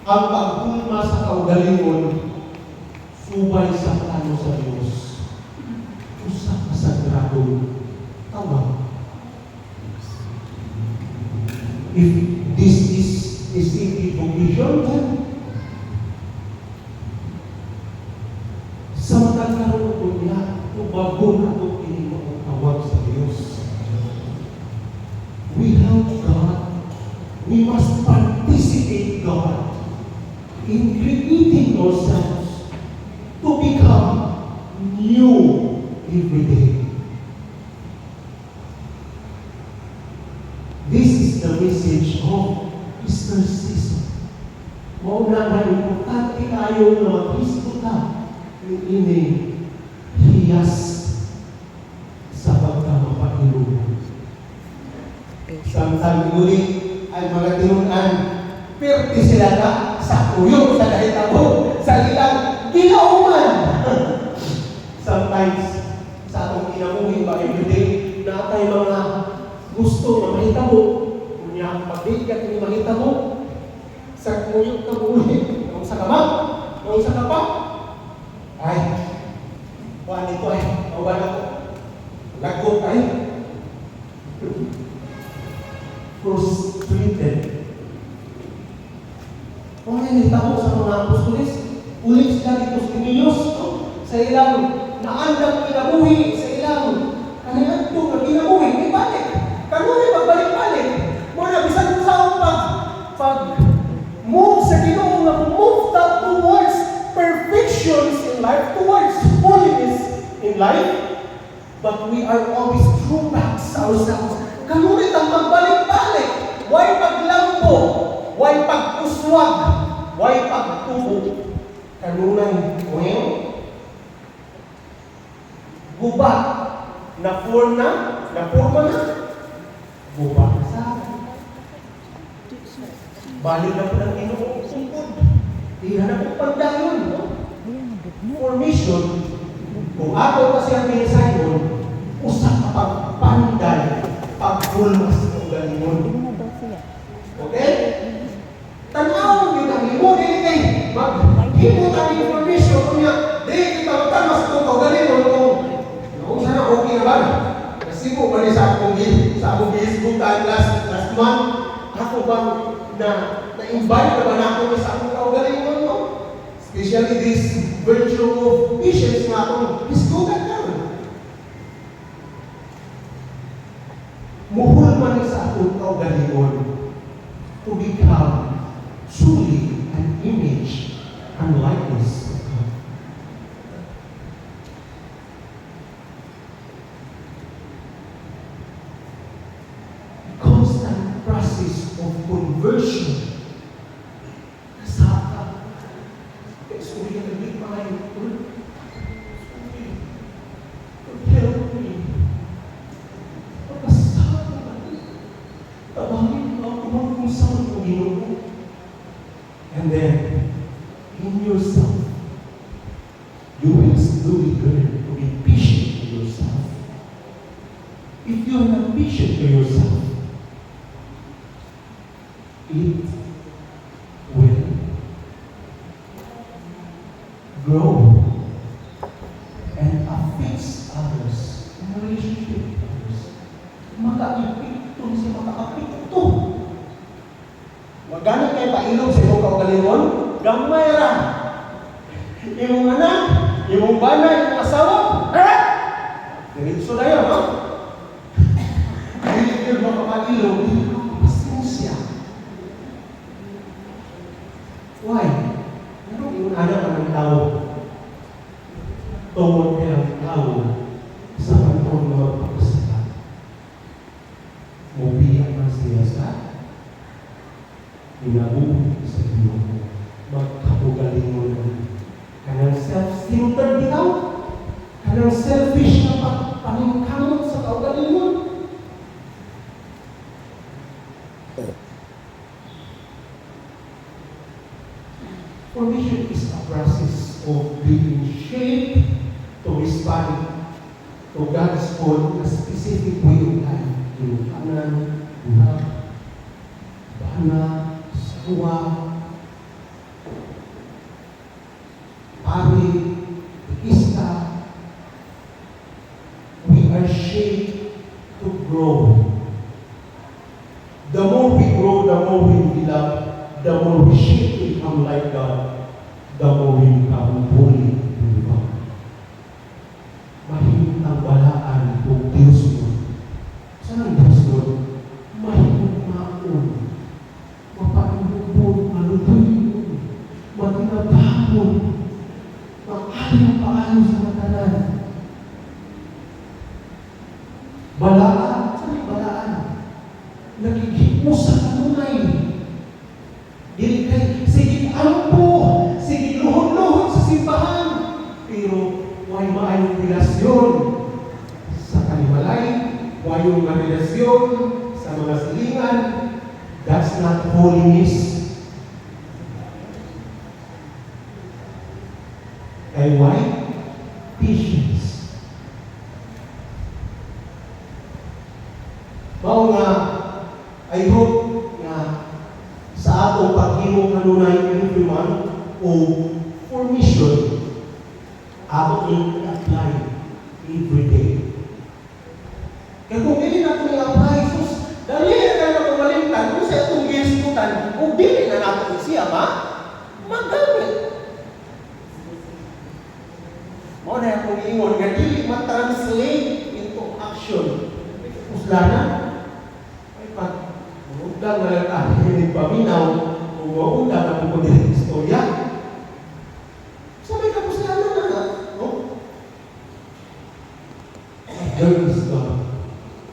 ang pagpulma sa kaugalingon, subay sa plano sa Diyos. Usa ka sagradong tawag. If this is a city vocation, then sa matang karoon ko niya, tubagon ako ang tawag sa Diyos. We help God. We must participate God in creating ourselves to become new every day. This is the message of Easter season. Mauna na importante kayo na mag-Kristo ka yung ini hiyas sa pagkamapagilungan. Samtang muli ay mga tinunan, perti sila na sa uyong, sa kahitabo, sa ilang ginauman. Sometimes, sa atong kinabuhi ba everyday, na tayo mga gusto na mahitabo, kunya pagbigat ni mahitabo, sa uyong kabuhi, kung sa kama, kung sa kapa, ay, kuhan ito ay, mawala ko, lagot ay, frustrated. Kung nilitabo sa mga apostoles, ulit sila dito sa Cornelius, sa ilang naandang kinabuhi, sa ilang kanilang na kinabuhi, may balik. Kanunay pagbalik-balik. Muna, bisan sa pag-move sa Ginoo nga move towards perfections in life, towards holiness in life, but we are always true back sa ourselves. Kanunay ang magbalik-balik. Why paglampo? Why pag-uswag? Why pagtubo? Kanunay, well, gubat na forma na, gubat sa balik na po ng Ginoo sungkod. Di na po pagdayon, no? Formation, kung ako kasi ang pinisayon, usa ka pagpanday, pagpulmas ng galingon. Okay? Tanaw yun ang imo, dili kay maghimo ang information kunya, dili kita magtamas kung kaugalingon kung sana okay na ba? Kasi po ba sa akong Facebook last month, ako bang na-invite na ba na ako sa akong kaugalingon mo? Especially this virtue of patience na akong diskugan na. Muhul man sa akong kaugalingon to become truly an image and likeness of God. Constant process of conversion. Nasaka. Sorry, ang big mind. Help me. And then, in yourself, you will slowly learn to be patient to yourself. If you are not patient to yourself, it will grow and affects others in a relationship with others. Maka-epekto siya, maka-apekto. Magana kayo pailog sa iyong kaugalingon, gamay ra. Imong anak, imong bana, imong asawa, diretso na yun, no? Hindi yun makapailog, hindi ko pasensya. Why? Ano yung anak ng tao? Tungkol kaya ang tao sa kantong mga pagkasala. Mubiyak man siya sa inabuhi sa iyo, magkapugalingon mo. Kanang self-centered bitaw, kanang selfish na paningkamot sa kaugalingon. Formation is a process of being shaped to respond to God's call, a specific way of life. Yung kanan, buhag, bana, sawa, athlete, tikista, we are shaped to grow. The more we grow, the more we develop, the more we shape to become like God, the more we become holy to God. Mahimong ang balaan kung Diyos mo. Saan ang Diyos mo? Mahimong maon, mapainubon, malutuin, matinatapon, maayon sa matanan. Balaan, saan yung balaan? Nagigipos sa kanunay. Dili kay, sige ampo, sige luhod-luhod sa simbahan. Pero, may maayong relasyon sa kanimalay, mayong relasyon sa mga silingan. That's not holiness. Kay why? Patience. Mao nga, I hope na sa atong paghimo kanunay every month o formation, atong i-apply every day. Kaya kung hindi na itong i-apply, sus, dali na kayo na kumalimtan, kung sa itong ginstutan, kung dili na natin siya, magamit. Mo na akong ingon, nga dili ma-translate into action. Uslana, ay pag udang na lang tayo, hindi paminaw, kung udang na po din istorya. Sabi ka, uslana na, no? There is God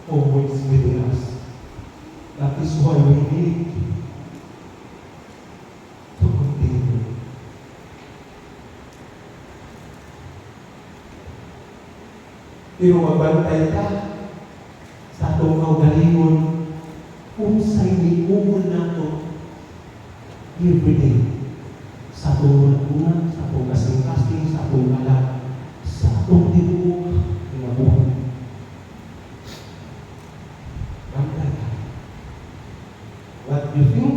always with us. That is why we need to continue. Pero magbantay ka sa atong kaugalingon kung sa'y niumon nato everyday sa atong lagunan, sa atong kasing-kasing, sa atong alat, sa atong tibuok, inabuhan. Bantay ka. What you think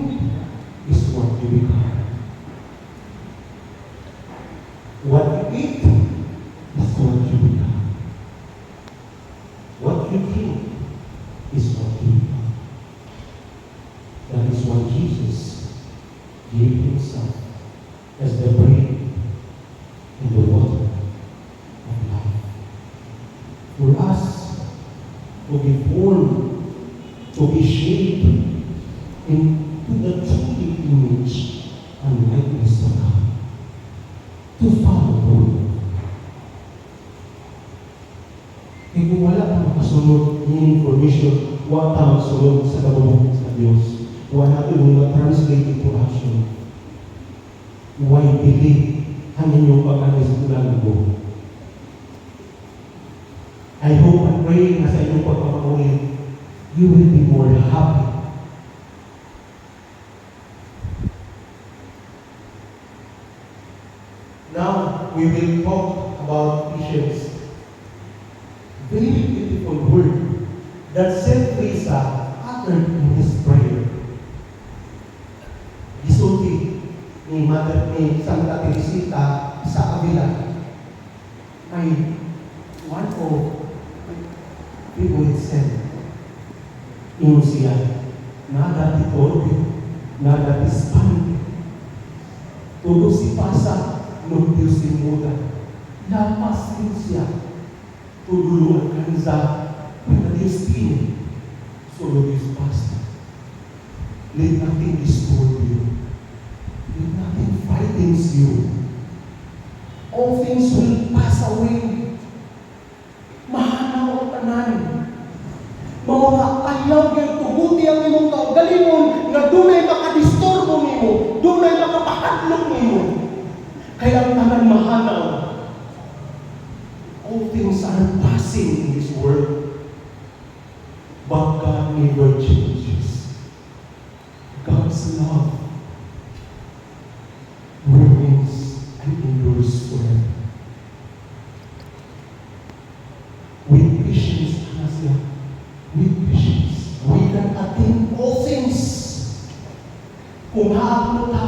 is what you become. What you eat is what you become. What you think is what you become. That is why Jesus gave himself as the bread and the water of life. For us to be born, to be shaped into the true image and likeness of God, to follow Him. E kung wala ka makasunod yung information, wala ka magsunod sa kabulong sa Diyos. Wala ka yung ma-translate into action. Why believe ang inyong pag-alis ng mo? I hope and pray na sa inyong pagpapaulit, you will be more happy. Now, we will talk about patience. Very beautiful word that Saint Teresa uttered in his prayer. Gisulti ni Mother ni Santa Teresita sa Avila ay one of favorite saint. Ingon siya, nada ti torbe, nada ti spante, todo si pasa, non Dios si muda, lapas din siya. Tudulungan ka sa para Diyos tinig. Solo Diyos basta. Let nothing disturb you. Let nothing frightens you. All things will pass away. Mahanaw ang tanan. Mga ayaw yung tuguti ang imong kaugalingon na dunay makadisturbo nimo, dunay makapahadlok nimo. Kaya ang tanan mahanaw. All things are passing in this world, but God never changes. God's love remains and endures forever. With patience, with patience, we can attain all things. Kung haabot ka